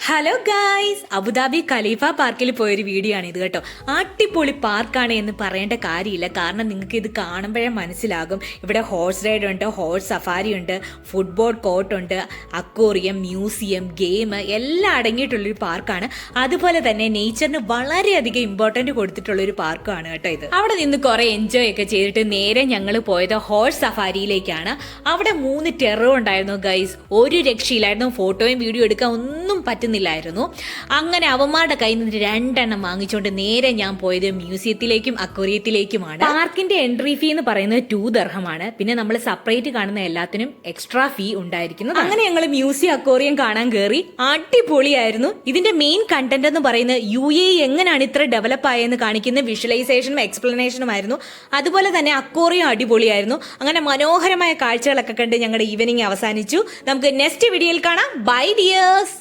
Hello guys, Abu Dhabi ഖലീഫ പാർക്കിൽ പോയൊരു video ആണ് ഇത് കേട്ടോ. അടിപൊളി പാർക്കാണ് എന്ന് പറയേണ്ട കാര്യമില്ല. കാരണം നിങ്ങൾക്ക് ഇത് കാണുമ്പോഴേ മനസ്സിലാകും. ഇവിടെ ഹോഴ്സ് റൈഡ് ഉണ്ട്, ഹോഴ്സ് സഫാരി ഉണ്ട്, ഫുട്ബോൾ കോർട്ട് ഉണ്ട്, അക്വേറിയം, മ്യൂസിയം, ഗെയിം എല്ലാം അടങ്ങിയിട്ടുള്ളൊരു പാർക്കാണ്. അതുപോലെ തന്നെ നേച്ചറിന് വളരെയധികം ഇമ്പോർട്ടൻറ്റ് കൊടുത്തിട്ടുള്ളൊരു പാർക്കാണ് കേട്ടോ ഇത്. അവിടെ നിന്ന് കുറെ എൻജോയ് ഒക്കെ ചെയ്തിട്ട് നേരെ ഞങ്ങൾ പോയത് ഹോഴ്സ് സഫാരിയിലേക്കാണ്. അവിടെ 3 ടെറർ ഉണ്ടായിരുന്നു ഗൈസ്. ഒരു രക്ഷയിലായിരുന്നു. ഫോട്ടോയും വീഡിയോ എടുക്കാൻ ഒന്നും പറ്റുന്നില്ലായിരുന്നു. അങ്ങനെ അവന്മാരുടെ കയ്യിൽ നിന്ന് 2 എണ്ണം വാങ്ങിച്ചുകൊണ്ട് നേരെ ഞാൻ പോയത് മ്യൂസിയത്തിലേക്കും അക്വേറിയത്തിലേക്കുമാണ്. പാർക്കിന്റെ എൻട്രി ഫീ എന്ന് പറയുന്നത് 2 ദിർഹമാണ്. പിന്നെ നമ്മൾ സെപ്പറേറ്റ് കാണുന്ന എല്ലാത്തിനും എക്സ്ട്രാ ഫീ ഉണ്ടായിരിക്കുന്നത്. അങ്ങനെ ഞങ്ങൾ മ്യൂസിയം അക്വേറിയം കാണാൻ കയറി. അടിപൊളിയായിരുന്നു. ഇതിന്റെ മെയിൻ കണ്ടന്റ് എന്ന് പറയുന്നത് UAE എങ്ങനെയാണ് ഇത്ര ഡെവലപ്പ് ആയെന്ന് കാണിക്കുന്ന വിഷ്വലൈസേഷനും എക്സ്പ്ലനേഷനും ആയിരുന്നു. അതുപോലെ തന്നെ അക്വേറിയം അടിപൊളിയായിരുന്നു. അങ്ങനെ മനോഹരമായ കാഴ്ചകളൊക്കെ കണ്ട് ഞങ്ങളുടെ ഈവനിങ് അവസാനിച്ചു. നമുക്ക് നെക്സ്റ്റ് വീഡിയോയിൽ കാണാം. Bye dears.